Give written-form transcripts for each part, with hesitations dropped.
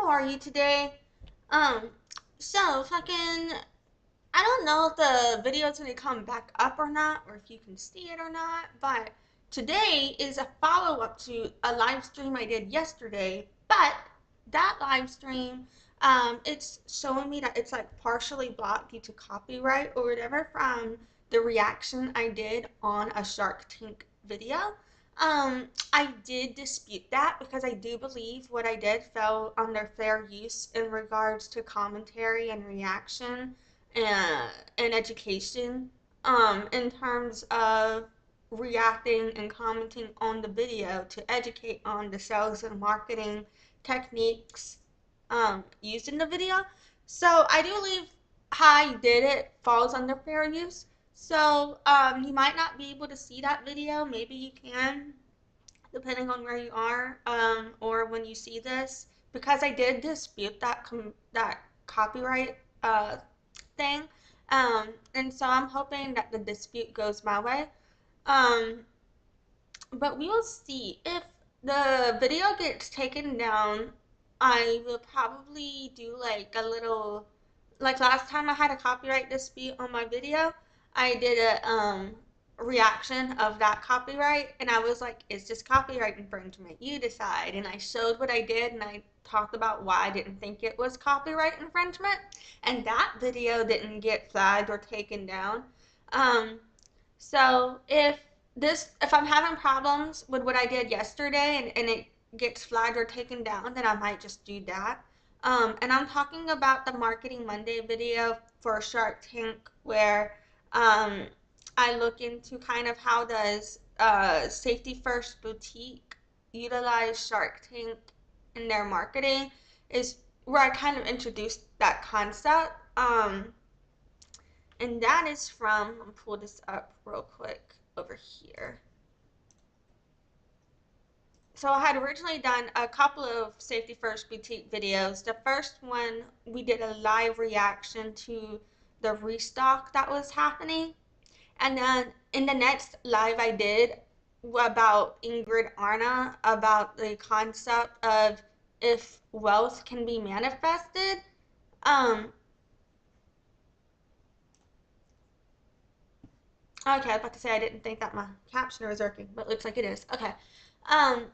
how are you today? Um, so fucking, I don't know if the video's gonna come back up or not, or if you can see it or not, but today is a follow-up to a live stream I did yesterday, but that live stream, it's showing me that it's like partially blocked due to copyright or whatever from the reaction I did on a Shark Tank video. I did dispute that because I do believe what I did fell under fair use in regards to commentary and reaction and education. In terms of reacting and commenting on the video to educate on the sales and marketing techniques used in the video. So I do believe how I did it falls under fair use. So you might not be able to see that video. Maybe you can, depending on where you are, or when you see this, because I did dispute that copyright thing, and so I'm hoping that the dispute goes my way. Um, but we will see if the video gets taken down. I will probably do like a little, like last time I had a copyright dispute on my video. I did a reaction of that copyright, and I was like, it's just copyright infringement, you decide. And I showed what I did, and I talked about why I didn't think it was copyright infringement, and that video didn't get flagged or taken down. um so if I'm having problems with what I did yesterday, and it gets flagged or taken down, then I might just do that. And I'm talking about the Marketing Monday video for Shark Tank, where um, I look into kind of how does Safety First Boutique utilize Shark Tank in their marketing, is where I kind of introduced that concept. And that is from, I'm gonna pull this up real quick over here. So I had originally done a couple of Safety First Boutique videos. The first one, we did a live reaction to the restock that was happening. And then in the next live I did about Ingrid Arna, about the concept of if wealth can be manifested. Um, okay, I was about to say I didn't think that my captioner was working, but it looks like it is. Okay. Um,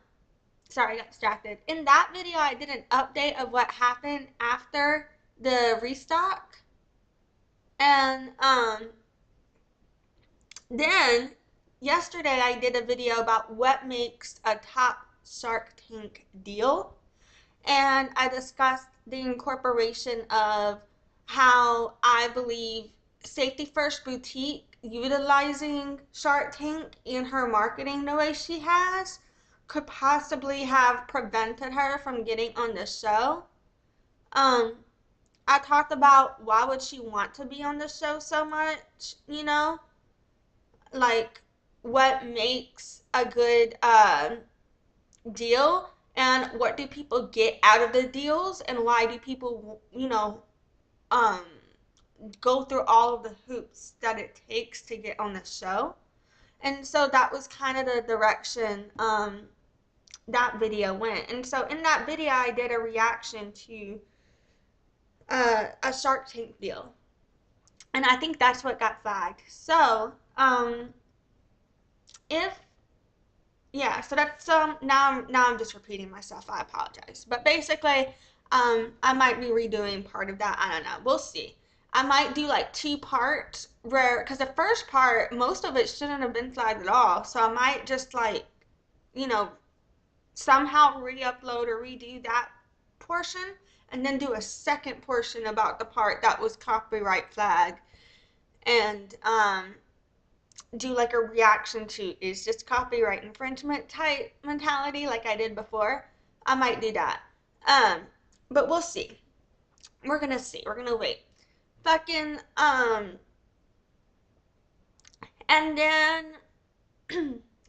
Sorry, I got distracted. In that video, I did an update of what happened after the restock. And then yesterday I did a video about what makes a top Shark Tank deal. And I discussed the incorporation of how I believe Safety First Boutique utilizing Shark Tank in her marketing the way she has could possibly have prevented her from getting on the show. Um, I talked about why would she want to be on the show so much, like what makes a good deal, and what do people get out of the deals, and why do people, um, go through all of the hoops that it takes to get on the show. And so that was kind of the direction that video went. And so in that video, I did a reaction to a Shark Tank deal, and I think that's what got flagged. So if yeah, so that's now I'm just repeating myself. I apologize, but basically, I might be redoing part of that. I don't know. We'll see. I might do like two parts where, because the first part, most of it shouldn't have been flagged at all. So I might just like, you know, somehow re-upload or redo that portion, and then do a second portion about the part that was copyright flagged, and do like a reaction to is this copyright infringement type mentality like I did before. I might do that. Um, but we'll see. We're gonna see. We're gonna wait. Fucking and then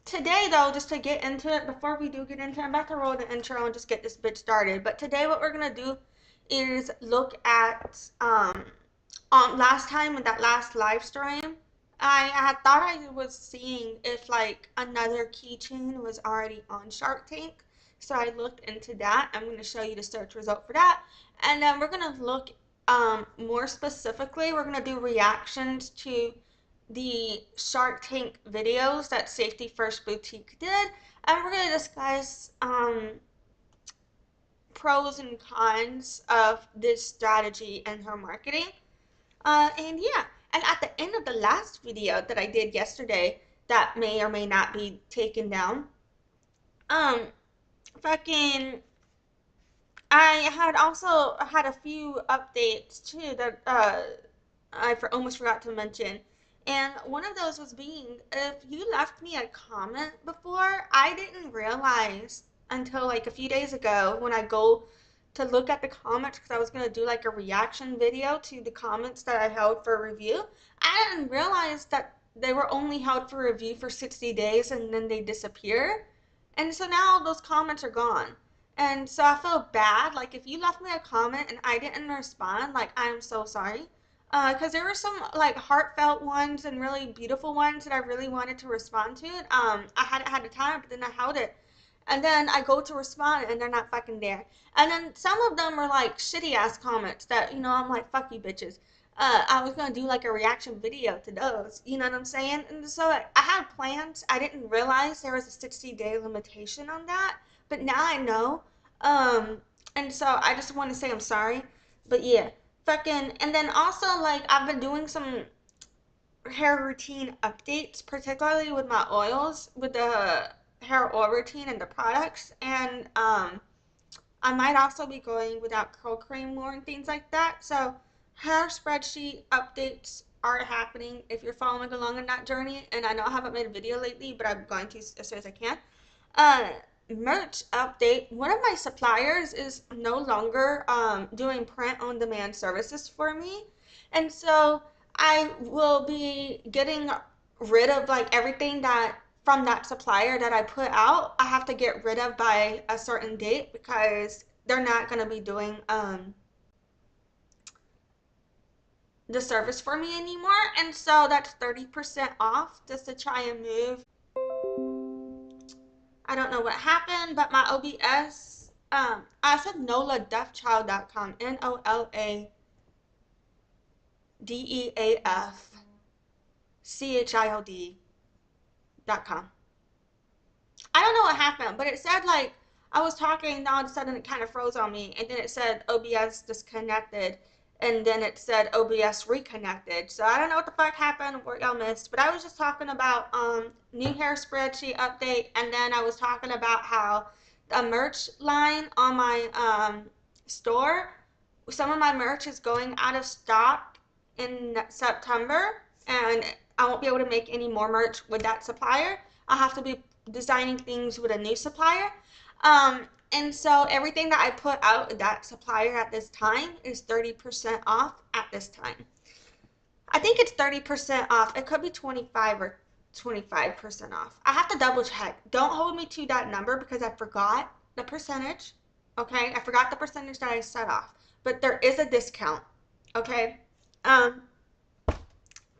today though, just to get into it, before we do get into it, I'm about to roll the intro and just get this bitch started. But today what we're gonna do is look at on last time in that last live stream, I had thought I was seeing if like another keychain was already on Shark Tank. So I looked into that. I'm going to show you the search result for that. And then we're going to look more specifically, we're going to do reactions to the Shark Tank videos that Safety First Boutique did. And we're going to discuss pros and cons of this strategy and her marketing. And yeah, and at the end of the last video that I did yesterday, that may or may not be taken down, um, fucking, I had also had a few updates too that almost forgot to mention. And one of those was being, if you left me a comment before, I didn't realize until like a few days ago when I go to look at the comments because I was going to do like a reaction video to the comments that I held for review. I didn't realize that they were only held for review for 60 days and then they disappear. And so now those comments are gone. And so I feel bad. Like if you left me a comment and I didn't respond, like I'm so sorry. Because there were some like heartfelt ones and really beautiful ones that I really wanted to respond to. I hadn't had the time, but then I held it. And then I go to respond and they're not fucking there. And then some of them are like shitty ass comments that, I'm like, fuck you bitches. I was gonna do like a reaction video to those, you know what I'm saying? And so I had plans. I didn't realize there was a 60-day limitation on that, but now I know. And so I just want to say I'm sorry. But yeah, fucking, and then also like I've been doing some hair routine updates, particularly with my oils, with the hair oil routine and the products, and I might also be going without curl cream more and things like that. So hair spreadsheet updates are happening if you're following along in that journey. And I know I haven't made a video lately, but I'm going to as soon as I can. Merch update. One of my suppliers is no longer doing print on demand services for me. And so I will be getting rid of like everything that from that supplier that I put out. I have to get rid of by a certain date because they're not going to be doing the service for me anymore. And so that's 30% off just to try and move. I don't know what happened, but my OBS, I said NolaDeafChild.com, NolaDeafChild.com. I don't know what happened, but it said like, I was talking, and all of a sudden it kind of froze on me, and then it said OBS disconnected, and then it said OBS reconnected. So I don't know what the fuck happened, what y'all missed, but I was just talking about new hair spreadsheet update, and then I was talking about how a merch line on my store, some of my merch is going out of stock in September, and I won't be able to make any more merch with that supplier. I'll have to be designing things with a new supplier. And so everything that I put out with that supplier at this time is 30% off at this time. I think it's 30% off. It could be 25 or 25% off. I have to double check. Don't hold me to that number because I forgot the percentage. Okay, I forgot the percentage that I set off. But there is a discount. Okay.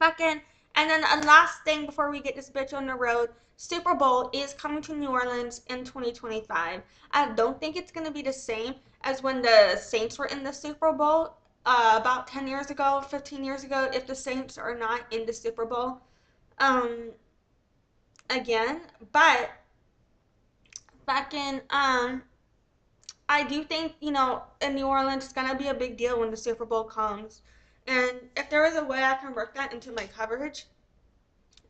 Fucking, and then a last thing before we get this bitch on the road. Super Bowl is coming to New Orleans in 2025. I don't think it's going to be the same as when the Saints were in the Super Bowl about 10 years ago, 15 years ago, if the Saints are not in the Super Bowl again. But fucking, I do think, in New Orleans, it's going to be a big deal when the Super Bowl comes. And if there is a way I can work that into my coverage,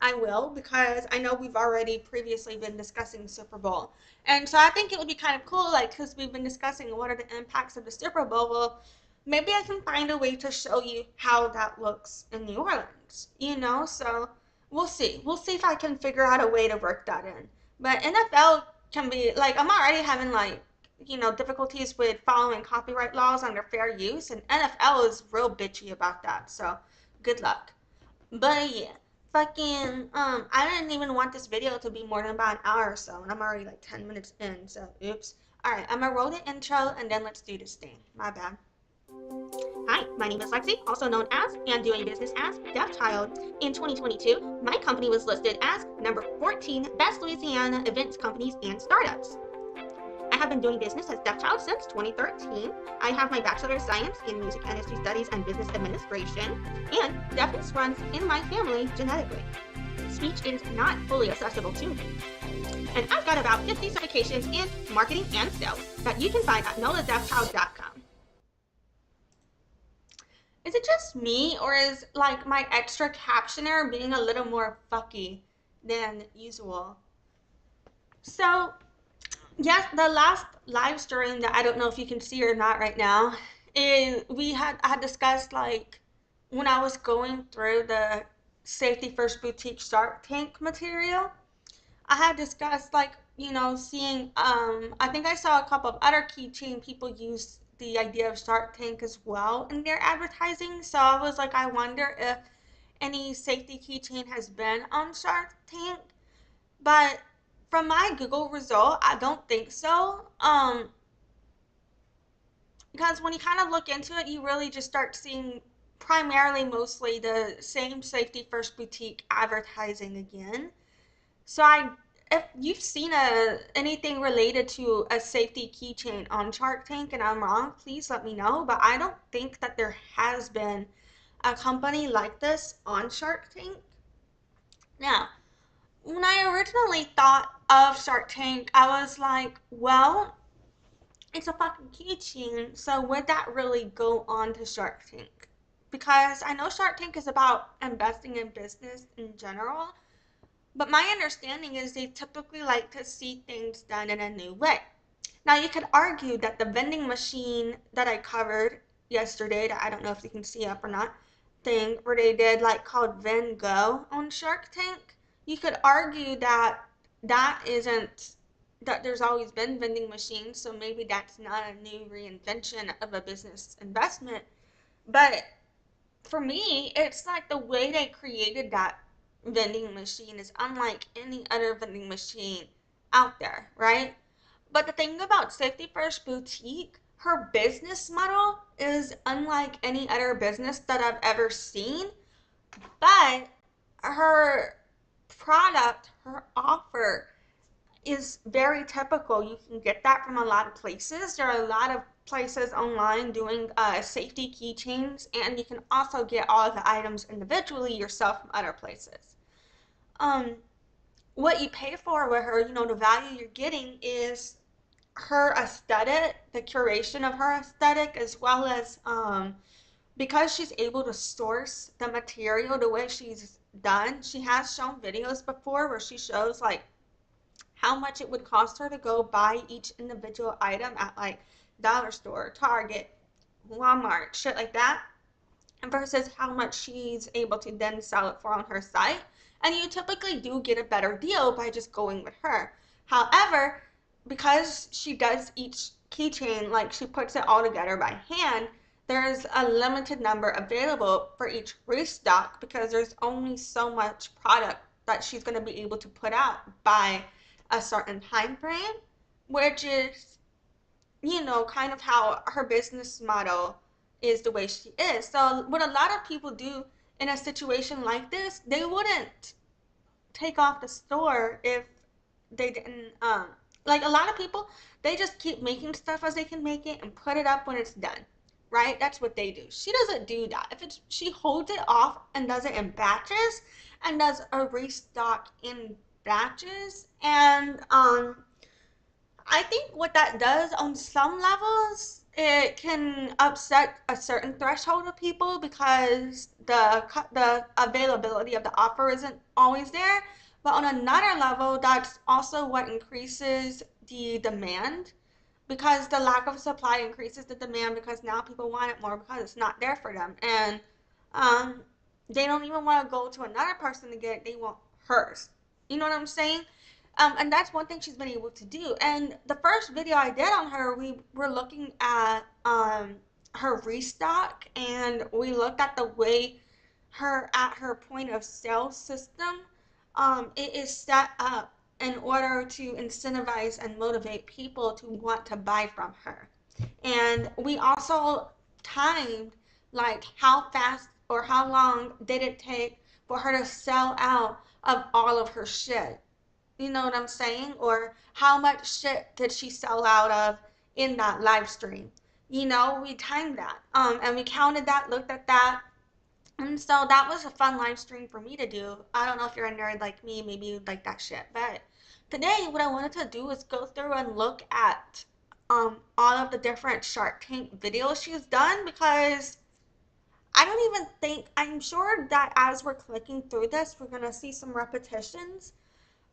I will, because I know we've already previously been discussing Super Bowl. And so I think it would be kind of cool, like, because we've been discussing what are the impacts of the Super Bowl. Well, maybe I can find a way to show you how that looks in New Orleans, So we'll see. We'll see if I can figure out a way to work that in. But NFL can be, like, I'm already having, like, difficulties with following copyright laws under fair use, and NFL is real bitchy about that. So good luck. But yeah. Fucking, I didn't even want this video to be more than about an hour or so, and I'm already like 10 minutes in, so oops. Alright, I'm gonna roll the intro, and then let's do this thing. My bad. Hi, my name is Lexi, also known as, and doing business as, Deaf Child. In 2022, my company was listed as number 14 Best Louisiana Events Companies and Startups. I have been doing business as Deafchild since 2013. I have my Bachelor of Science in Music Industry Studies and Business Administration, and deafness runs in my family genetically. Speech is not fully accessible to me. And I've got about 50 certifications in marketing and sales that you can find at noladeafchild.com. Is it just me, or is like my extra captioner being a little more fucky than usual? So, yes, the last live stream that I don't know if you can see or not right now is I had discussed like when I was going through the Safety First Boutique Shark Tank material. I had discussed like, seeing I think I saw a couple of other keychain people use the idea of Shark Tank as well in their advertising. So I was like, I wonder if any safety keychain has been on Shark Tank. But from my Google result, I don't think so. Because when you kind of look into it, you really just start seeing primarily mostly the same Safety First Boutique advertising again. So if you've seen anything related to a safety keychain on Shark Tank and I'm wrong, please let me know. But I don't think that there has been a company like this on Shark Tank. Now, when I originally thought of Shark Tank, I was like, well, it's a fucking keychain, so would that really go on to Shark Tank? Because I know Shark Tank is about investing in business in general, but my understanding is they typically like to see things done in a new way. Now, you could argue that the vending machine that I covered yesterday, that I don't know if you can see up or not, thing where they did like called Van Go on Shark Tank, you could argue that that isn't, that there's always been vending machines, so maybe that's not a new reinvention of a business investment. But for me, it's like the way they created that vending machine is unlike any other vending machine out there, right? But the thing about Safety First Boutique, her business model is unlike any other business that I've ever seen, but her product, her offer is very typical. You can get that from a lot of places. There are a lot of places online doing safety keychains, and you can also get all the items individually yourself from other places. Um, what you pay for with her, the value you're getting is her aesthetic, the curation of her aesthetic, as well as because she's able to source the material the way she's done. She has shown videos before where she shows like how much it would cost her to go buy each individual item at like dollar store, Target, Walmart, shit like that, versus how much she's able to then sell it for on her site. And you typically do get a better deal by just going with her. However, because she does each keychain, like she puts it all together by hand, there's a limited number available for each restock because there's only so much product that she's going to be able to put out by a certain time frame, which is, kind of how her business model is the way she is. So what a lot of people do in a situation like this, they wouldn't take off the store if they didn't like a lot of people, they just keep making stuff as they can make it and put it up when it's done. Right? That's what they do. She doesn't do that. If it's She holds it off and does it in batches and does a restock in batches. And I think what that does on some levels, it can upset a certain threshold of people because the availability of the offer isn't always there. But on another level, that's also what increases the demand because the lack of supply increases the demand because now people want it more because it's not there for them. And um, they don't even want to go to another person to get it, they want hers. You know what I'm saying? And that's one thing she's been able to do. And the first video I did on her, we were looking at her restock, and we looked at the way her point of sale system, it is set up in order to incentivize and motivate people to want to buy from her. And we also timed like how fast or how long did it take for her to sell out of all of her shit. You know what I'm saying? Or how much shit did she sell out of in that live stream? You know, we timed that. And we counted that, looked at that. And so that was a fun live stream for me to do. I don't know if you're a nerd like me, maybe you'd like that shit. But today what I wanted to do is go through and look at all of the different Shark Tank videos she's done, because I don't even think, I'm sure that as we're clicking through this, we're gonna see some repetitions,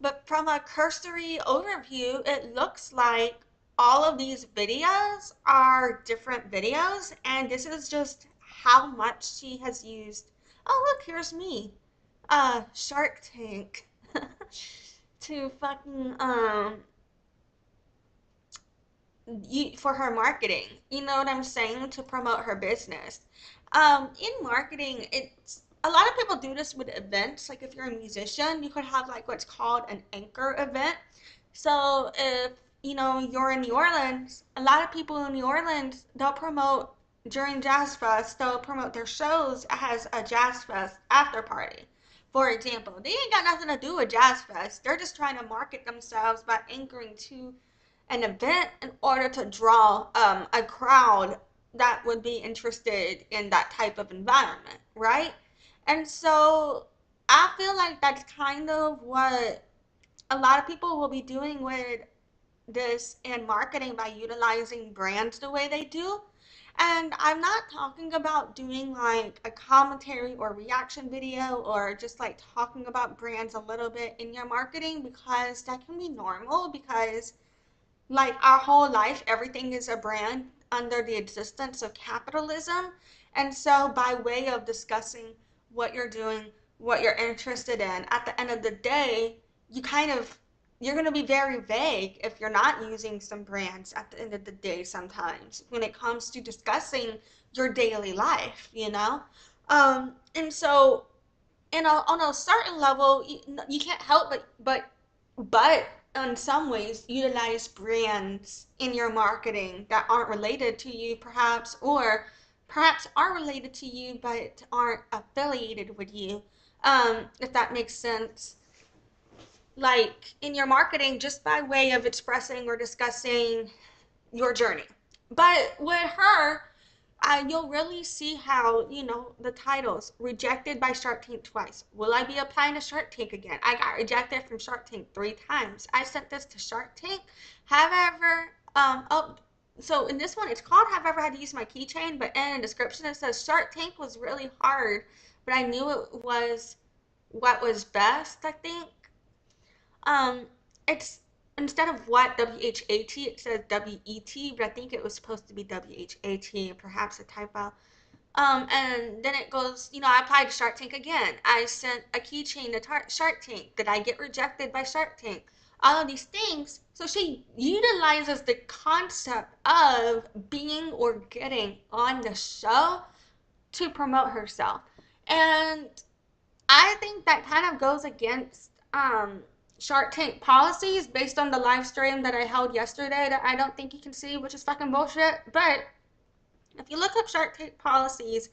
but from a cursory overview, it looks like all of these videos are different videos, and this is just how much she has used. Oh, look, here's me. Shark Tank. To fucking, for her marketing. You know what I'm saying? To promote her business. In marketing, it's a lot of people do this with events. Like if you're a musician, you could have like what's called an anchor event. So if you know you're in New Orleans, a lot of people in New Orleans they'll promote during Jazz Fest. They'll promote their shows as a Jazz Fest after party. For example, they ain't got nothing to do with Jazz Fest. They're just trying to market themselves by anchoring to an event in order to draw a crowd that would be interested in that type of environment, right? And so I feel like that's kind of what a lot of people will be doing with this in marketing by utilizing brands the way they do. And I'm not talking about doing like a commentary or reaction video or just like talking about brands a little bit in your marketing, because that can be normal, because like our whole life, everything is a brand under the existence of capitalism. And so, by way of discussing what you're doing, what you're interested in, at the end of the day, you kind of you're going to be very vague if you're not using some brands at the end of the day sometimes when it comes to discussing your daily life, you know? And so on a certain level, you can't help but in some ways utilize brands in your marketing that aren't related to you, perhaps, or perhaps are related to you but aren't affiliated with you. If that makes sense. Like in your marketing, just by way of expressing or discussing your journey. But with her, you'll really see how, you know, the titles rejected by Shark Tank twice. Will I be applying to Shark Tank again? I got rejected from Shark Tank 3 times. I sent this to Shark Tank. Have I ever, oh, so in this one, it's called Have I Ever Had to Use My Keychain, but in the description it says Shark Tank was really hard, but I knew it was what was best, I think. Um, it's instead of what WHAT, it says WET, but I think it was supposed to be WHAT, perhaps a typo. And then it goes, you know, I applied to Shark Tank again. I sent a keychain to Shark Tank. Did I get rejected by Shark Tank? All of these things. So she utilizes the concept of being or getting on the show to promote herself. And I think that kind of goes against Shark Tank policies based on the live stream that I held yesterday that I don't think you can see, which is fucking bullshit. But if you look up Shark Tank policies,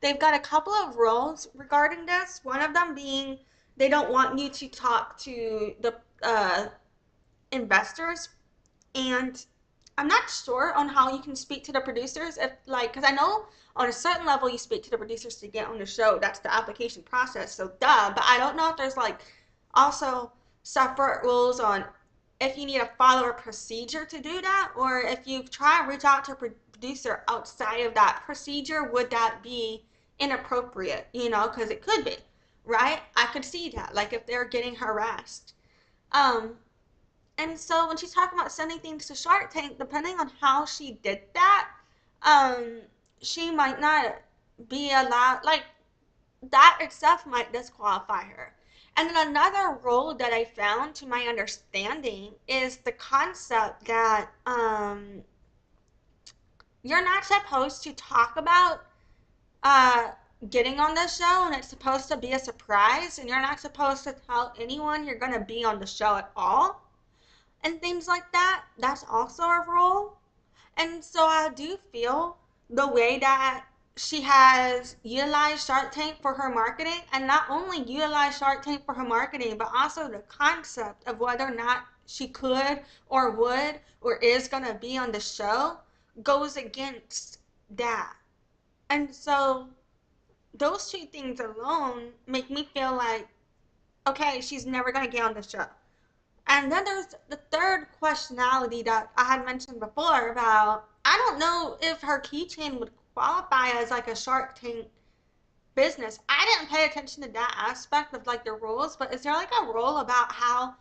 they've got a couple of rules regarding this. One of them being they don't want you to talk to the investors, and I'm not sure on how you can speak to the producers, if like, because I know on a certain level you speak to the producers to get on the show. That's the application process. So duh. But I don't know if there's like also separate rules on if you need to follow a procedure to do that, or if you try and reach out to a producer outside of that procedure, would that be inappropriate? You know, because it could be, right? I could see that, like if they're getting harassed. Um, and so when she's talking about sending things to Shark Tank, depending on how she did that, um, she might not be allowed, like, that itself might disqualify her. And then another rule that I found, to my understanding, is the concept that you're not supposed to talk about uh, getting on the show, and it's supposed to be a surprise, and you're not supposed to tell anyone you're going to be on the show at all and things like that. That's also a rule. And so I do feel the way that she has utilized Shark Tank for her marketing, and not only utilized Shark Tank for her marketing, but also the concept of whether or not she could or would or is going to be on the show goes against that. And so those two things alone make me feel like, okay, she's never going to get on the show. And then there's the third questionality that I had mentioned before about, I don't know if her keychain would qualify as like a Shark Tank business. I didn't pay attention to that aspect of like the rules, but is there like a rule about how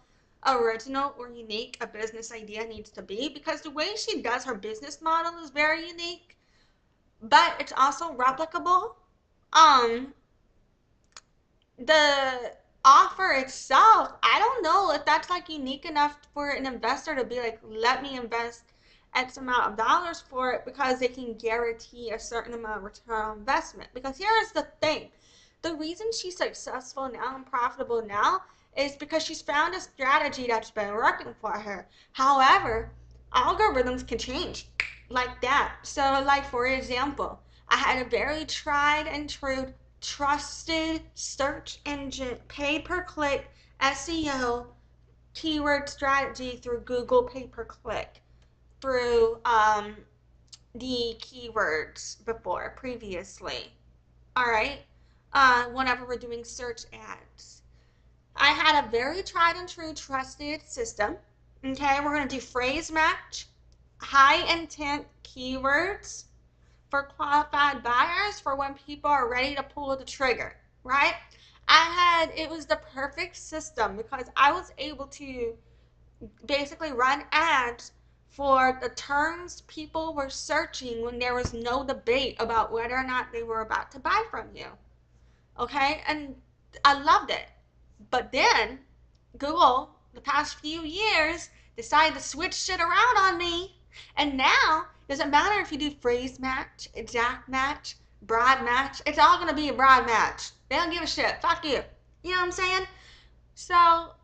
original or unique a business idea needs to be? Because the way she does her business model is very unique, but it's also replicable. Um, the offer itself, I don't know if that's like unique enough for an investor to be like, let me invest X amount of dollars for it because they can guarantee a certain amount of return on investment. Because here's the thing, the reason she's successful now and profitable now is because she's found a strategy that's been working for her. However, algorithms can change like that. So, like for example, I had a very tried and true trusted search engine pay per click SEO keyword strategy through Google pay per click through the keywords before previously. All right. Whenever we're doing search ads, I had a very tried and true trusted system. Okay, we're going to do phrase match, high intent keywords for qualified buyers for when people are ready to pull the trigger, right? It was the perfect system because I was able to basically run ads for the terms people were searching when there was no debate about whether or not they were about to buy from you. Okay? And I loved it. But then Google, the past few years, decided to switch shit around on me. And now, doesn't matter if you do phrase match, exact match, broad match, it's all gonna be a broad match. They don't give a shit. Fuck you. You know what I'm saying? So,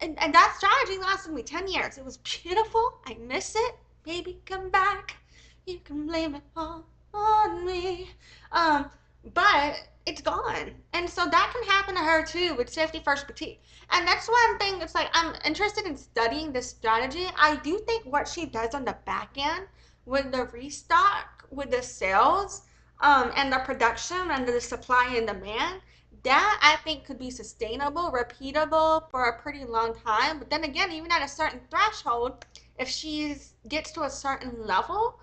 and that strategy lasted me 10 years. It was beautiful. I miss it. Baby, come back. You can blame it all on me. Um, but it's gone. And so that can happen to her too with Safety First Boutique. And that's one thing, it's like I'm interested in studying this strategy. I do think what she does on the back end with the restock, with the sales, and the production and the supply and demand, that I think could be sustainable, repeatable for a pretty long time. But then again, even at a certain threshold, if she gets to a certain level,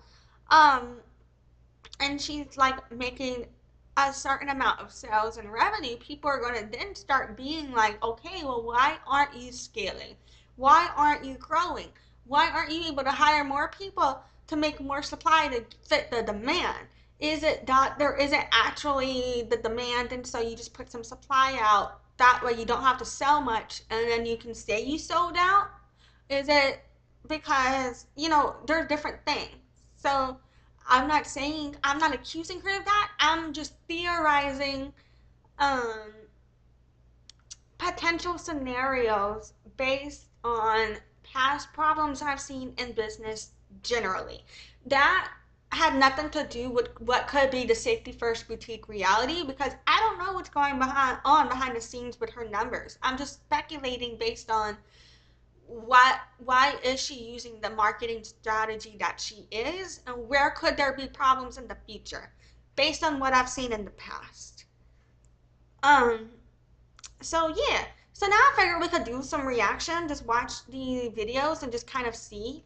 um, and she's like making a certain amount of sales and revenue, people are going to then start being like, okay, well, why aren't you scaling? Why aren't you growing? Why aren't you able to hire more people to make more supply to fit the demand? Is it that there isn't actually the demand and so you just put some supply out? That way you don't have to sell much and then you can say you sold out? Is it because, there are different things. So I'm not accusing her of that. I'm just theorizing um, potential scenarios based on past problems I've seen in business generally. That had nothing to do with what could be the Safety First Boutique reality because I don't know what's going behind the scenes with her numbers. I'm just speculating based on why is she using the marketing strategy that she is and where could there be problems in the future based on what I've seen in the past. um so yeah, so now I figured we could do some reaction, just watch the videos and just kind of see.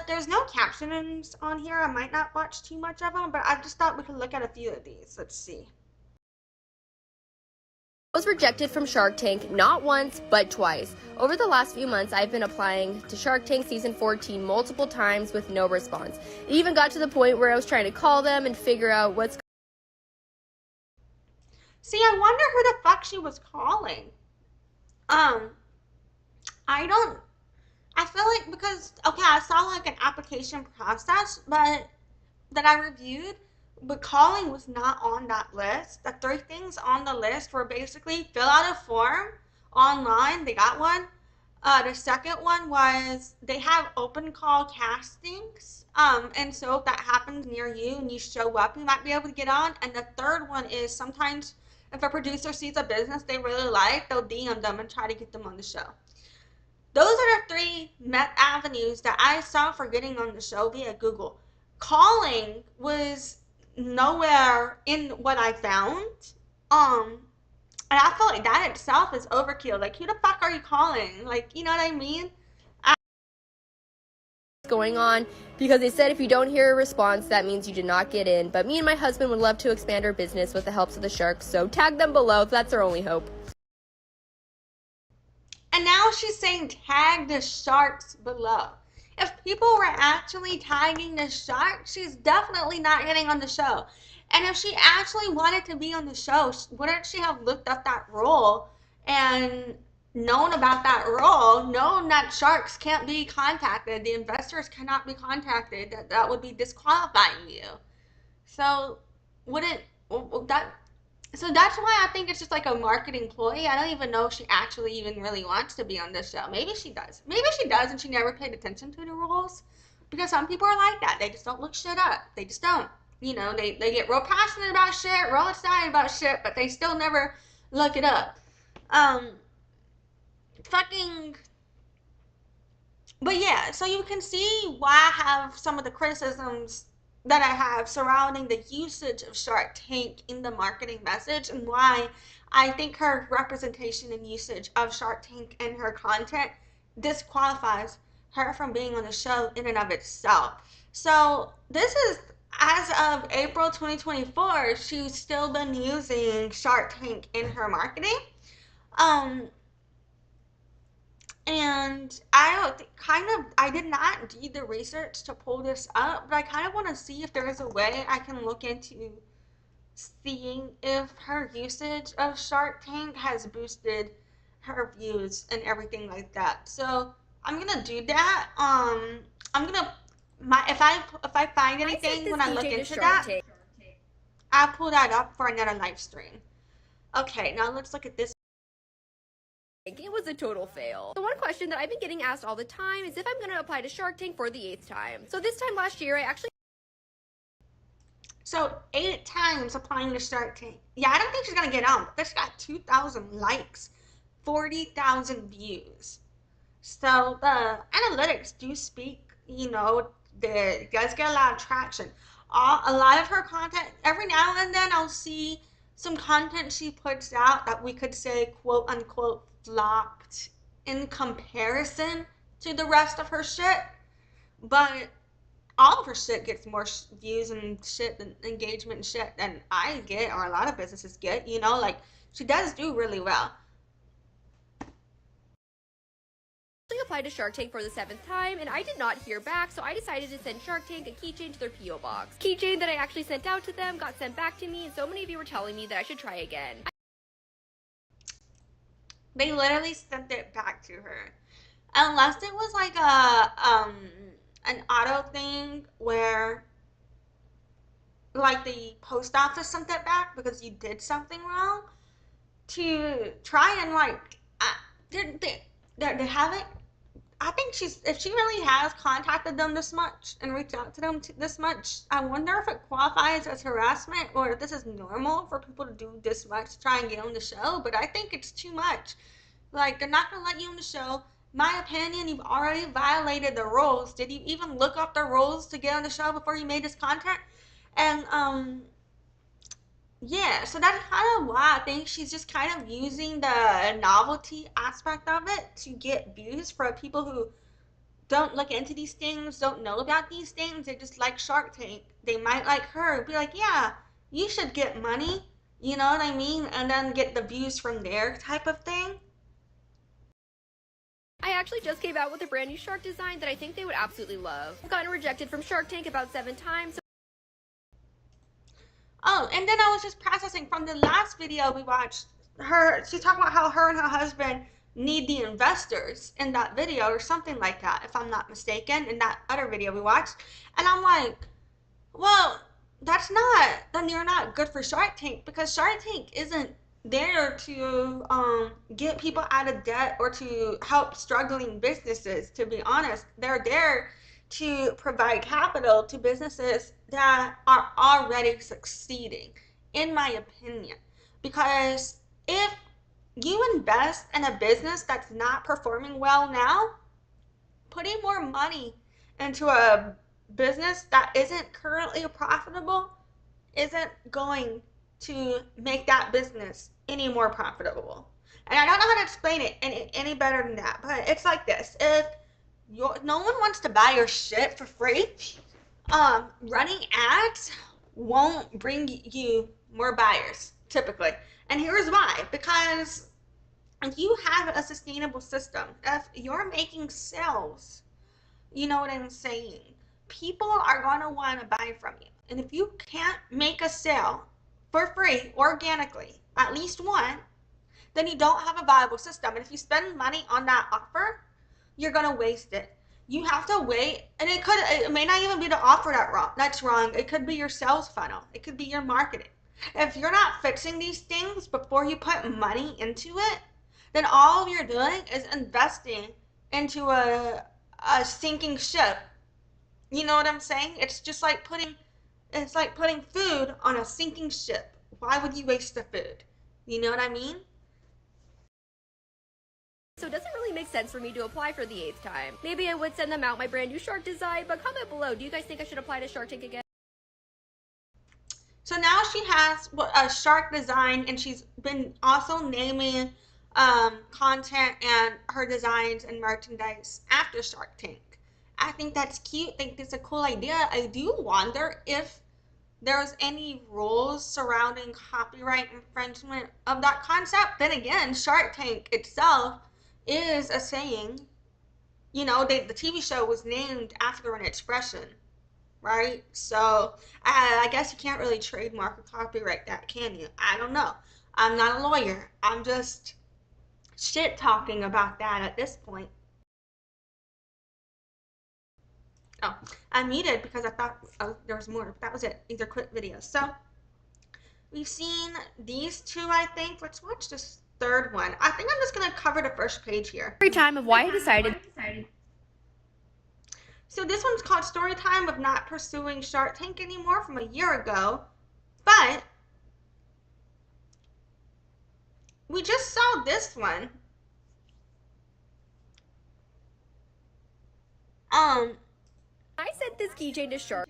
There's no captions on here, I might not watch too much of them, but I just thought we could look at a few of these. Let's see. Was rejected from Shark Tank not once, but twice. Over the last few months, I've been applying to Shark Tank Season 14 multiple times with no response. It even got to the point where I was trying to call them and figure out what's... See, I wonder who the fuck she was calling. Um, I don't, I feel like because, okay, I saw like an application process, but that I reviewed, but calling was not on that list. The three things on the list were basically fill out a form online, they got one, The second one was they have open call castings. And so if that happens near you and you show up, you might be able to get on. And the third one is sometimes if a producer sees a business they really like, they'll DM them and try to get them on the show. Those are the three avenues that I saw for getting on the show via Google. Calling was nowhere in what I found. Um, and I feel like that itself is overkill. Like, who the fuck are you calling? Like, you know what I mean? Going on because they said if you don't hear a response, that means you did not get in. But me and my husband would love to expand our business with the helps of the Sharks, so tag them below. That's our only hope. And now she's saying tag the Sharks below. If people were actually tagging the Sharks, she's definitely not getting on the show. And if she actually wanted to be on the show, wouldn't she have looked up that role and known about that role, known that Sharks can't be contacted, the investors cannot be contacted, that would be disqualifying you. So wouldn't that so that's why I think it's just like a marketing ploy. I don't even know if she actually even really wants to be on this show. Maybe she does. Maybe she does and she never paid attention to the rules. Because some people are like that. They just don't look shit up. They just don't. You know, they get real passionate about shit, real excited about shit, but they still never look it up. Fucking But yeah, so you can see why I have some of the criticisms that I have surrounding the usage of Shark Tank in the marketing message and why I think her representation and usage of Shark Tank and her content disqualifies her from being on the show in and of itself. So this is as of April 2024, she's still been using Shark Tank in her marketing. Um, and I did not do the research to pull this up, but I kind of want to see if there is a way I can look into seeing if her usage of Shark Tank has boosted her views and everything like that. So I'm gonna do that. I'm gonna if I find anything when I look into that, I'll pull that up for another live stream. Okay, now let's look at this. It was a total fail. The one question that I've been getting asked all the time is if I'm going to apply to Shark Tank for the 8th time. So this time last year, I actually... So 8 times applying to Shark Tank. Yeah, I don't think she's going to get on. But this got 2,000 likes, 40,000 views. So the analytics do speak, you know, it does get a lot of traction. A lot of her content, every now and then I'll see some content she puts out that we could say quote unquote flopped in comparison to the rest of her shit, but all of her shit gets more views and shit and engagement and shit than I get or a lot of businesses get, you know, like she does do really well. Applied to Shark Tank for the 7th time and I did not hear back, so I decided to send Shark Tank a keychain to their P.O. box. Keychain that I actually sent out to them got sent back to me, and so many of you were telling me that I should try again. They literally sent it back to her. Unless it was like an auto thing where like the post office sent it back because you did something wrong, to try and like they haven't. I think if she really has contacted them this much and reached out to them this much, I wonder if it qualifies as harassment or if this is normal for people to do this much to try and get on the show. But I think it's too much. Like, they're not going to let you on the show. My opinion, you've already violated the rules. Did you even look up the rules to get on the show before you made this content? And, yeah, so that's kind of why I think she's just kind of using the novelty aspect of it to get views for people who don't look into these things, don't know about these things. They just like Shark Tank. They might like her, be like, yeah, you should get money, you know what I mean? And then get the views from there type of thing. I actually just came out with a brand new shark design that I think they would absolutely love. I've gotten rejected from Shark Tank about 7 times. Oh, and then I was just processing from the last video we watched. She's talking about how her and her husband need the investors in that video or something like that, if I'm not mistaken, in that other video we watched. And I'm like, well, then you're not good for Shark Tank because Shark Tank isn't there to get people out of debt or to help struggling businesses. To be honest, they're there to provide capital to businesses that are already succeeding, in my opinion. Because if you invest in a business that's not performing well now, putting more money into a business that isn't currently profitable isn't going to make that business any more profitable. And I don't know how to explain it any better than that, but it's like this. If no one wants to buy your shit for free, running ads won't bring you more buyers, typically. And here's why. Because if you have a sustainable system, if you're making sales, you know what I'm saying? People are going to want to buy from you. And if you can't make a sale for free, organically, at least one, then you don't have a viable system. And if you spend money on that offer, you're going to waste it. You have to wait, and it may not even be the offer that's wrong. It could be your sales funnel. It could be your marketing. If you're not fixing these things before you put money into it, then all you're doing is investing into a sinking ship. You know what I'm saying? It's like putting food on a sinking ship. Why would you waste the food? You know what I mean? So it doesn't really make sense for me to apply for the 8th time. Maybe I would send them out my brand new shark design, but comment below. Do you guys think I should apply to Shark Tank again? So now she has a shark design, and she's been also naming content and her designs and merchandise after Shark Tank. I think that's cute. I think it's a cool idea. I do wonder if there's any rules surrounding copyright infringement of that concept. Then again, Shark Tank itself is a saying. You know, the TV show was named after an expression, right? So I guess you can't really trademark or copyright that, can you? I don't know. I'm not a lawyer. I'm just shit talking about that at this point. Oh, I muted because I thought there was more. That was it. These are quick videos. So we've seen these two, I think. Let's watch this third one. I think I'm just going to cover the first page here. Every time of why I decided. So this one's called Story Time of Not Pursuing Shark Tank Anymore, from a year ago. But we just saw this one. I sent this keychain to Shark.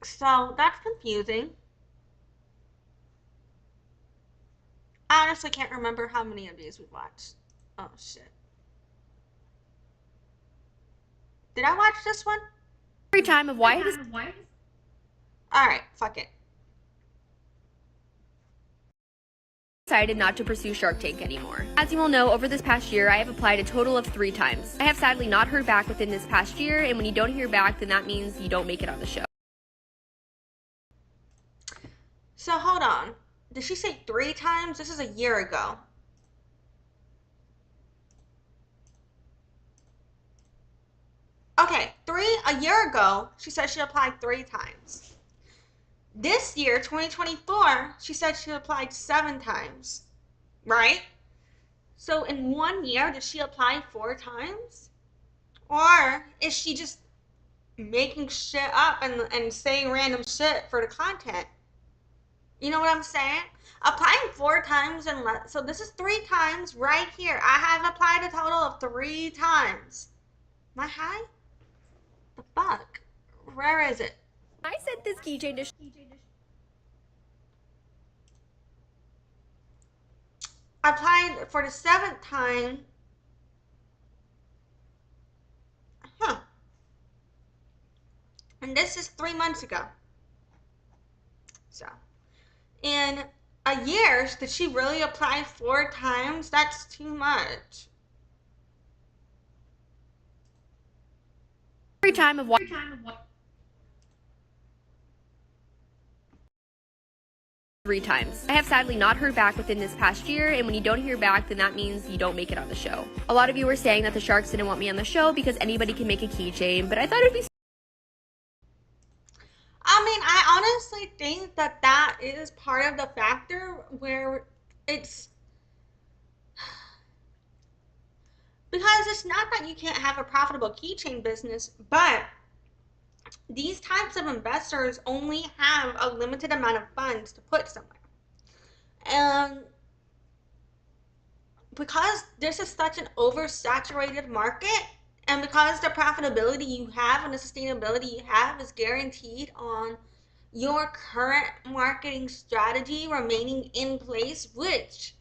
So that's confusing. I honestly can't remember how many of these we watched. Oh shit. Did I watch this one? Every time of why I Alright, fuck it. decided not to pursue Shark Tank anymore. As you all know, over this past year, I have applied a total of 3 times. I have sadly not heard back within this past year, and when you don't hear back, then that means you don't make it on the show. So hold on. Did she say 3 times? This is a year ago. Okay, a year ago, she said she applied 3 times. This year, 2024, she said she applied 7 times, right? So in 1 year, did she apply 4 times? Or is she just making shit up and saying random shit for the content? You know what I'm saying? Applying 4 times and so this is 3 times right here. I have applied a total of 3 times. Am I high? The fuck? Where is it? I sent this keychain to I applied for the 7th time. Huh. And this is 3 months ago. So, in a year, did she really apply 4 times? That's too much. every time of why 3 times. I have sadly not heard back within this past year, and when you don't hear back, then that means you don't make it on the show. A lot of you were saying that the Sharks didn't want me on the show because anybody can make a keychain, but I thought it would be... I mean, I honestly think that that is part of the factor where it's because it's not that you can't have a profitable keychain business, but these types of investors only have a limited amount of funds to put somewhere. And because this is such an oversaturated market, and because the profitability you have and the sustainability you have is guaranteed on your current marketing strategy remaining in place, which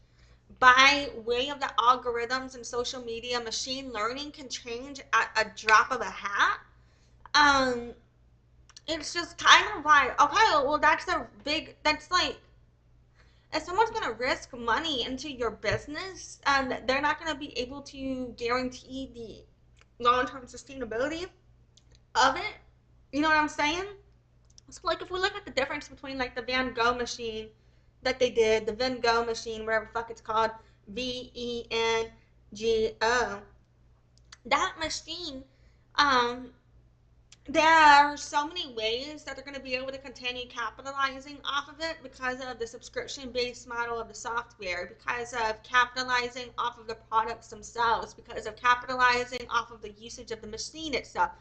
by way of the algorithms and social media, machine learning can change at a drop of a hat. Um, it's just kind of like, okay, well, that's like, if someone's going to risk money into your business and they're not going to be able to guarantee the long-term sustainability of it, you know what I'm saying? So like if we look at the difference between like the Van Gogh machine that they did, the Van Gogh machine, whatever the fuck it's called, VENGO, that machine, um, there are so many ways that they're going to be able to continue capitalizing off of it because of the subscription-based model of the software, because of capitalizing off of the products themselves, because of capitalizing off of the usage of the machine itself.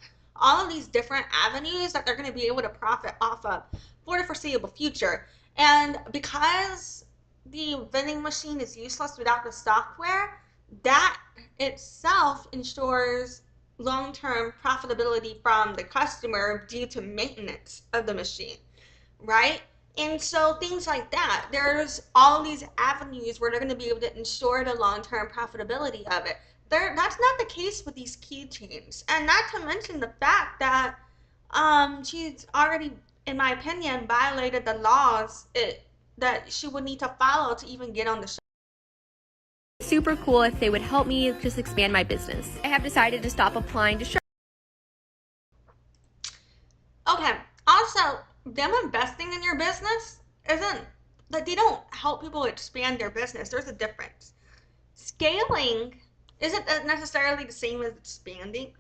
All of these different avenues that they're going to be able to profit off of for the foreseeable future. And because the vending machine is useless without the software, that itself ensures long-term profitability from the customer due to maintenance of the machine, right? And so things like that, there's all these avenues where they're going to be able to ensure the long-term profitability of it. That's not the case with these keychains, and not to mention the fact that she's already, in my opinion, violated the laws that she would need to follow to even get on the show. Super cool if they would help me just expand my business. I have decided to stop applying to Shark. Okay. Also, them investing in your business isn't like they don't help people expand their business. There's a difference. Scaling isn't necessarily the same as expanding.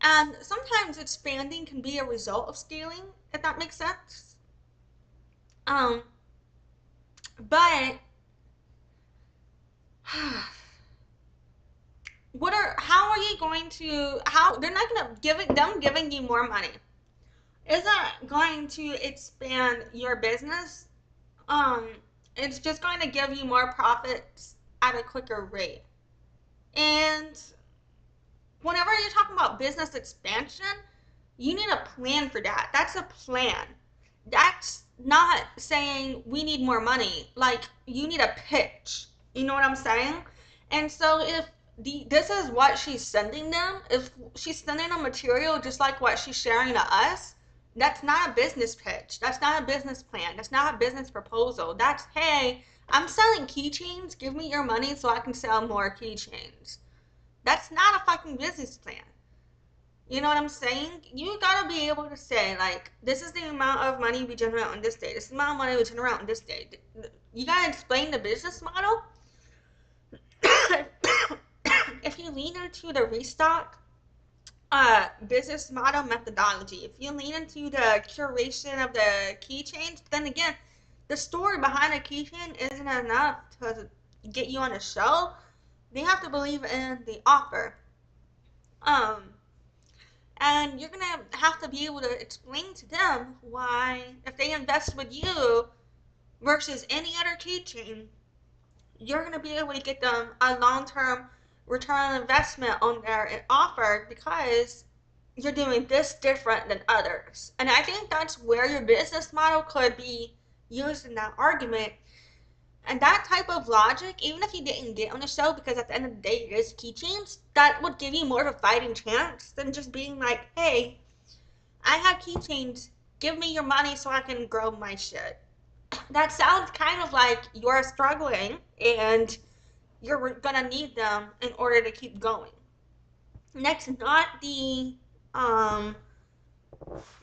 And sometimes expanding can be a result of scaling, if that makes sense. Um, but how are you going to how they're not gonna giving you more money isn't going to expand your business. Um, it's just going to give you more profits at a quicker rate. And whenever you're talking about business expansion, you need a plan for that. That's a plan. That's not saying we need more money. Like you need a pitch. You know what I'm saying? And so if this is what she's sending them, if she's sending them material just like what she's sharing to us, that's not a business pitch. That's not a business plan. That's not a business proposal. That's, hey, I'm selling keychains. Give me your money so I can sell more keychains. That's not a fucking business plan. You know what I'm saying? You gotta be able to say, like, this is the amount of money we generate on this day. This is the amount of money we generate on this day. You gotta explain the business model. If you lean into the restock business model methodology, if you lean into the curation of the keychains, then again, the story behind a keychain isn't enough to get you on the show. They have to believe in the offer. Um, and you're gonna have to be able to explain to them why, if they invest with you versus any other keychain, you're gonna be able to get them a long-term return on investment on their offer because you're doing this different than others. And I think that's where your business model could be used in that argument. And that type of logic, even if you didn't get on the show, because at the end of the day it is keychains, that would give you more of a fighting chance than just being like, hey, I have keychains, give me your money so I can grow my shit. That sounds kind of like you're struggling and you're gonna need them in order to keep going. That's not the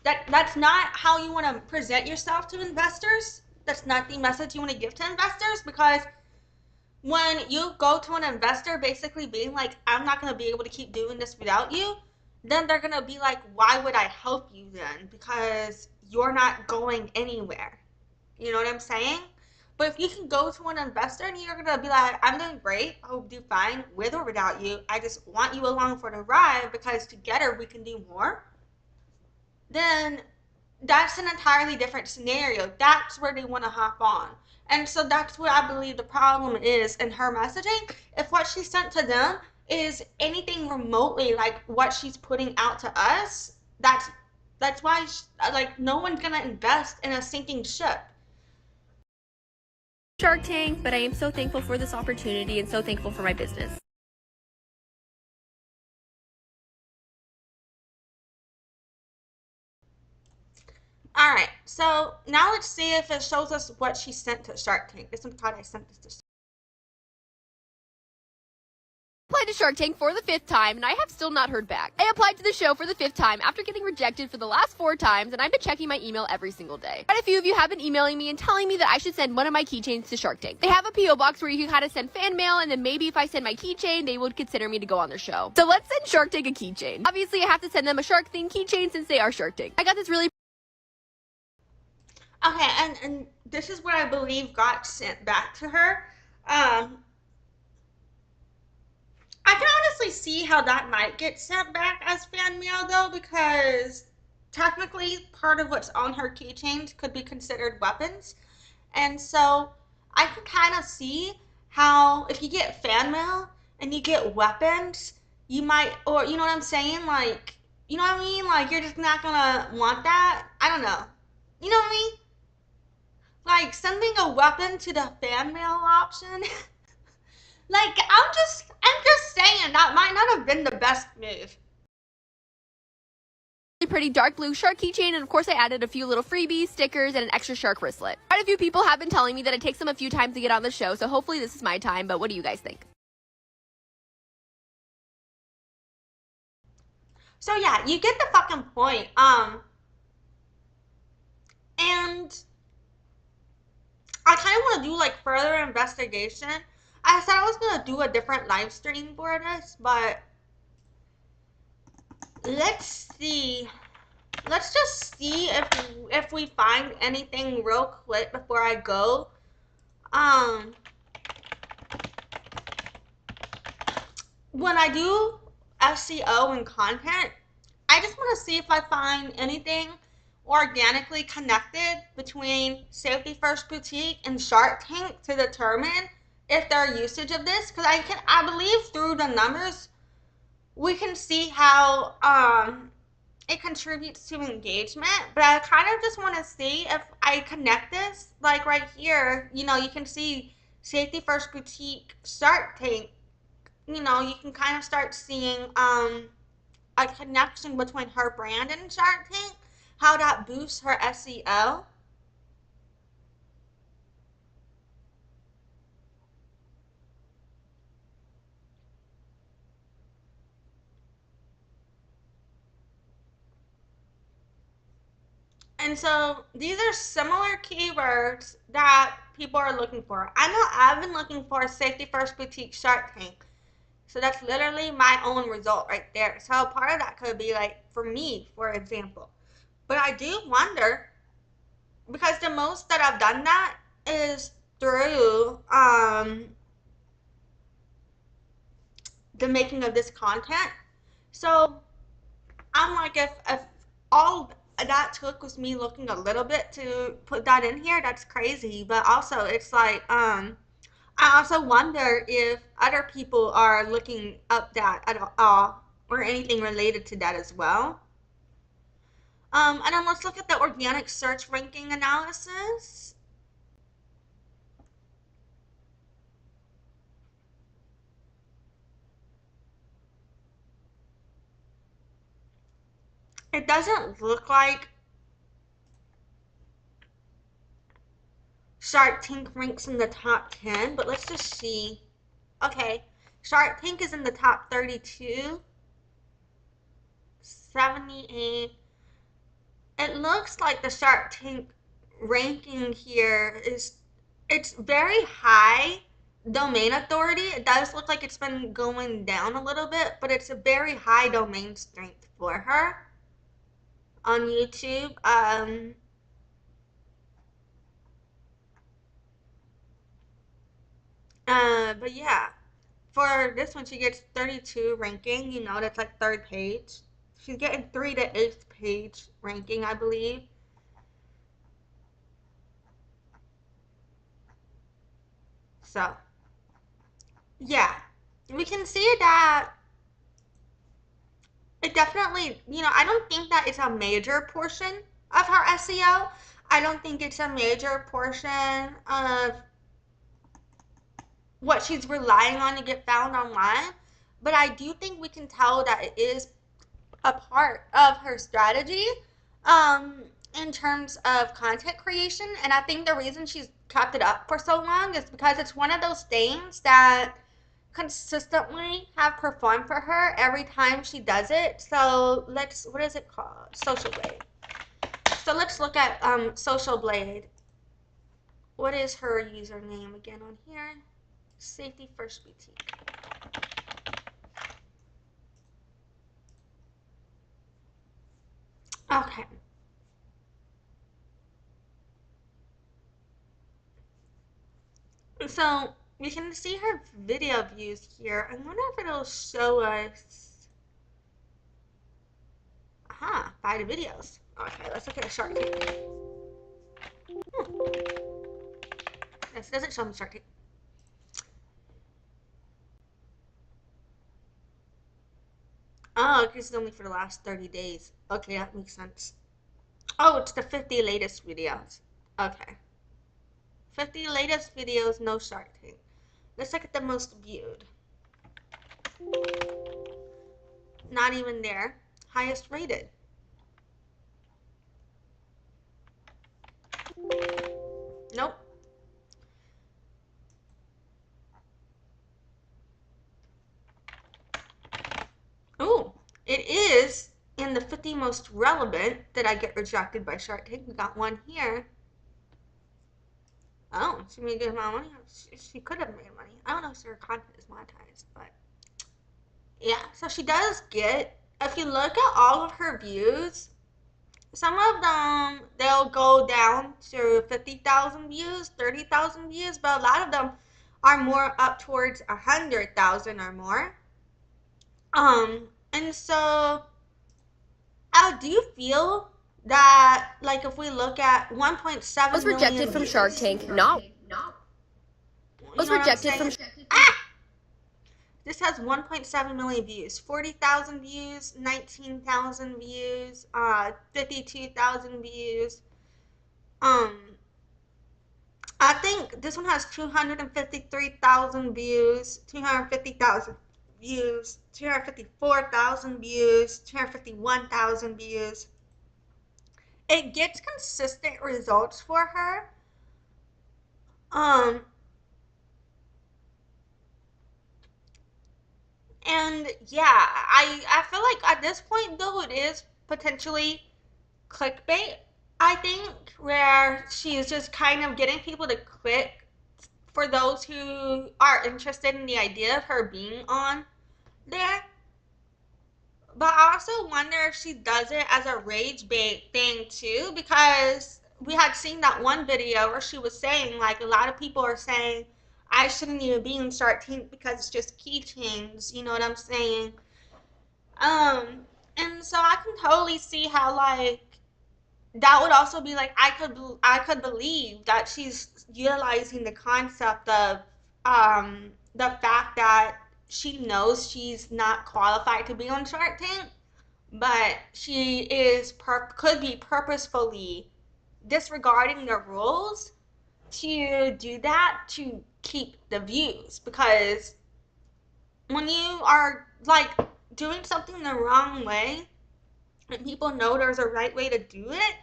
that's not how you want to present yourself to investors. That's not the message you want to give to investors, because when you go to an investor basically being like, I'm not going to be able to keep doing this without you, then they're going to be like, why would I help you then? Because you're not going anywhere. You know what I'm saying? But if you can go to an investor and you're gonna be like, I'm doing great, I will do fine with or without you. I just want you along for the ride because together we can do more, then that's an entirely different scenario. That's where they want to hop on. And so that's what I believe the problem is in her messaging. If what she sent to them is anything remotely like what she's putting out to us, that's why like no one's gonna invest in a sinking ship. Shark Tank, but I am so thankful for this opportunity and so thankful for my business. All right, so now let's see if it shows us what she sent to Shark Tank. This one thought I sent this to. Applied to Shark Tank for the 5th time, and I have still not heard back. I applied to the show for the 5th time after getting rejected for the last 4 times, and I've been checking my email every single day. Quite a few of you have been emailing me and telling me that I should send one of my keychains to Shark Tank. They have a P.O. box where you can kind of send fan mail, and then maybe if I send my keychain, they would consider me to go on their show. So let's send Shark Tank a keychain. Obviously, I have to send them a Shark themed keychain since they are Shark Tank. I got this really Okay, and this is what I believe got sent back to her. I can honestly see how that might get sent back as fan mail though, because technically part of what's on her keychains could be considered weapons. And so I can kind of see how if you get fan mail and you get weapons, you might, or you know what I'm saying? Like, you know what I mean? Like, you're just not gonna want that. I don't know. You know what I mean? Like, sending a weapon to the fan mail option. Like, I'm just saying that might not have been the best move. pretty dark blue shark keychain, and of course I added a few little freebies, stickers, and an extra shark wristlet. Quite a few people have been telling me that it takes them a few times to get on the show, so hopefully this is my time, but what do you guys think? So yeah, you get the fucking point. And I kind of want to do like further investigation. I said I was gonna do a different live stream for this, but let's see. Let's just see if we find anything real quick before I go. Um, when I do SEO and content, I just want to see if I find anything organically connected between Safety First Boutique and Shark Tank to determine if their usage of this, because I believe through the numbers we can see how it contributes to engagement, but I kind of just want to see if I connect this, like right here, you know, you can see Safety First Boutique, Shark Tank, you know, you can kind of start seeing a connection between her brand and Shark Tank, how that boosts her SEO. And so these are similar keywords that people are looking for. I know I've been looking for Safety First Boutique Shark Tank. So that's literally my own result right there. So part of that could be like for me, for example. But I do wonder because the most that I've done that is through the making of this content. So I'm like, if all that took was me looking a little bit to put that in here, that's crazy. But also, it's like, I also wonder if other people are looking up that at all or anything related to that as well. And then let's look at the organic search ranking analysis. It doesn't look like Shark Tank ranks in the top 10, but let's just see. Okay, Shark Tank is in the top 32, 78. It looks like the Shark Tank ranking here it's very high domain authority. It does look like it's been going down a little bit, but it's a very high domain strength for her on YouTube. But yeah, for this one, she gets 32 ranking. You know, that's like third page. She's getting 3 to 8th page ranking, I believe. So, yeah, we can see that it definitely, I don't think that it's a major portion of her SEO. I don't think it's a major portion of what she's relying on to get found online. But I do think we can tell that it is a part of her strategy um, in terms of content creation. And I think the reason she's kept it up for so long is because it's one of those things that consistently have performed for her every time she does it. So what is it called? Social Blade. So let's look at Social Blade. What is her username again on here? Safety First Boutique. Okay. So we can see her video views here. I wonder if it'll show us. Aha, by the videos. Okay, let's look at the Shark Tank. This doesn't show me Shark Tank. Oh, this is only for the last 30 days. Okay, that makes sense. Oh, it's the 50 latest videos. Okay. 50 latest videos, no Shark Tank. Let's look at the most viewed. Not even there. Highest rated. Nope. Ooh, it is in the 50 most relevant that I get rejected by Shark Tank. We got one here. Oh, she made a good amount of money. She could have made money. I don't know if her content is monetized, but yeah. So she does get, if you look at all of her views, some of them, they'll go down to 50,000 views, 30,000 views, but a lot of them are more up towards 100,000 or more. And so do you feel that, like, if we look at 1.7 Was million rejected from views, Shark Tank. Not was rejected from. This has 1.7 million views, 40,000 views, 19,000 views, 52,000 views. I think this one has 253,000 views, 250,000 views, 254,000 views, 251,000 views. It gets consistent results for her. And yeah, I feel like at this point though it is potentially clickbait. I think where she's just kind of getting people to click for those who are interested in the idea of her being on there. But I also wonder if she does it as a rage bait thing too, because we had seen that one video where she was saying, like, a lot of people are saying, I shouldn't even be in Shark Tank because it's just keychains, you know what I'm saying? And so I can totally see how, like, that would also be like, I could believe that she's utilizing the concept of the fact that she knows she's not qualified to be on Shark Tank, but she could be purposefully disregarding the rules to do that to keep the views, because when you are like doing something the wrong way and people know there's a right way to do it,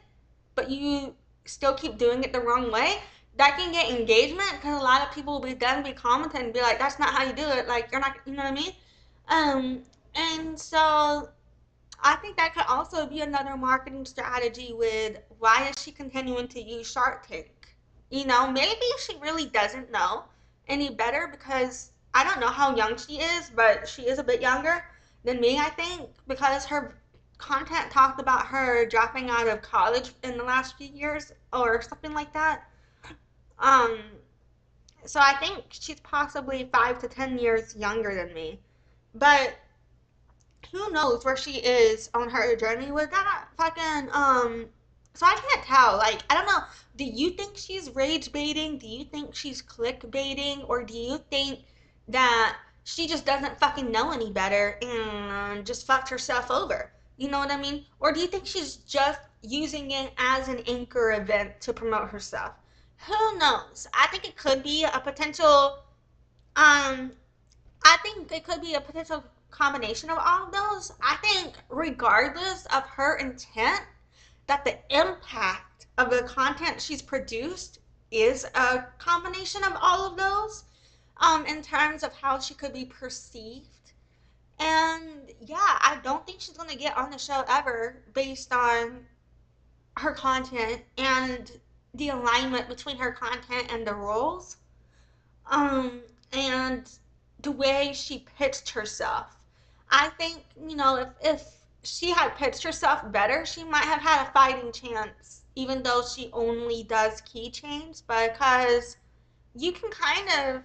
but you still keep doing it the wrong way, that can get engagement, because a lot of people will be done be commenting and be like, that's not how you do it, like, you're not, you know what I mean? And so I think that could also be another marketing strategy with, why is she continuing to use Shark Tank? Maybe she really doesn't know any better, because I don't know how young she is, but she is a bit younger than me, I think, because her content talked about her dropping out of college in the last few years or something like that. Um, So I think she's possibly 5 to 10 years younger than me. But who knows where she is on her journey with that fucking so I can't tell. Like, I don't know. Do you think she's rage baiting? Do you think she's clickbaiting? Or do you think that she just doesn't fucking know any better and just fucked herself over? You know what I mean? Or do you think she's just using it as an anchor event to promote herself? Who knows? I think it could be a potential um I think it could be a potential combination of all of those. I think, regardless of her intent, that the impact of the content she's produced is a combination of all of those, in terms of how she could be perceived. And yeah, I don't think she's gonna get on the show ever based on her content and the alignment between her content and the roles. um, and the way she pitched herself. I think, if she had pitched herself better, she might have had a fighting chance, even though she only does keychains, because you can kind of,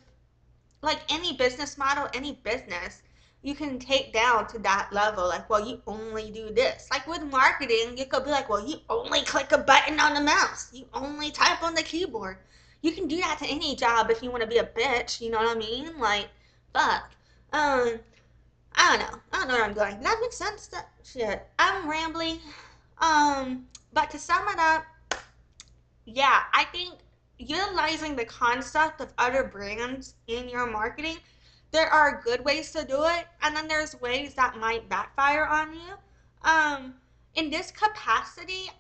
like any business model, any business, you can take down to that level. Like, well, you only do this. Like with marketing, you could be like, well, you only click a button on the mouse. You only type on the keyboard. You can do that to any job if you want to be a bitch. You know what I mean? Like, fuck. Um, I don't know. I don't know where I'm going. Does that make sense? Shit. I'm rambling. But to sum it up, yeah, I think utilizing the concept of other brands in your marketing, there are good ways to do it, and then there's ways that might backfire on you. Um, in this capacity,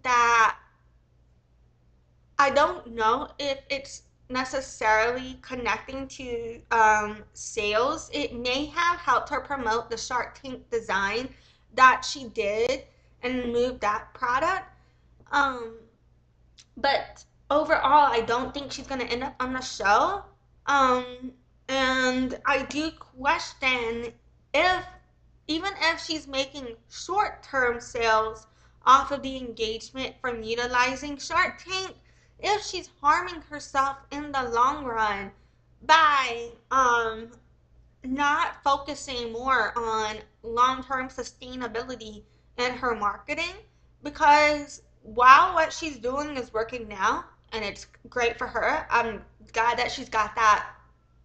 that I don't know if it's necessarily connecting to sales. It may have helped her promote the Shark Tank design that she did and move that product. Um, but overall, I don't think she's gonna end up on the show. Um, and I do question if, even if she's making short-term sales off of the engagement from utilizing Shark Tank, if she's harming herself in the long run by not focusing more on long-term sustainability in her marketing, because while what she's doing is working now and it's great for her, I'm glad that she's got that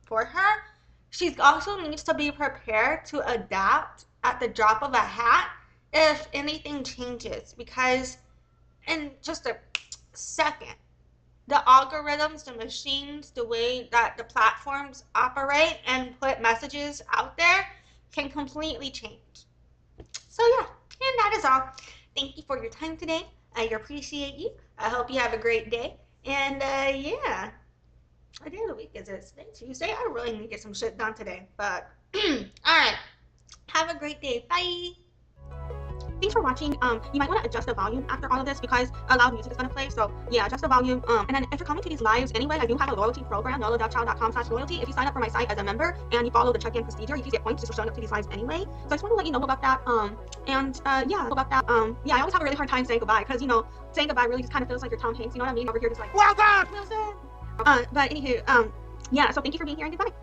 for her, she also needs to be prepared to adapt at the drop of a hat if anything changes, because in just a second, the algorithms, the machines, the way that the platforms operate and put messages out there can completely change. So yeah, and that is all. Thank you for your time today. I appreciate you. I hope you have a great day. And yeah, what day of the week is it? Today, Tuesday. I really need to get some shit done today. But all right, have a great day. Bye. Thanks for watching. You might want to adjust the volume after all of this because a loud music is going to play. So yeah, adjust the volume. And then if you're coming to these lives anyway, I do have a loyalty program, nolo.child.com/loyalty. If you sign up for my site as a member and you follow the check-in procedure, you can get points just for showing up to these lives anyway. So I just want to let you know about that. Yeah, about that. Yeah, I always have a really hard time saying goodbye because, saying goodbye really just kind of feels like you're Tom Hanks. You know what I mean? Over here just like, well done! Well done! But anywho, yeah, so thank you for being here and goodbye.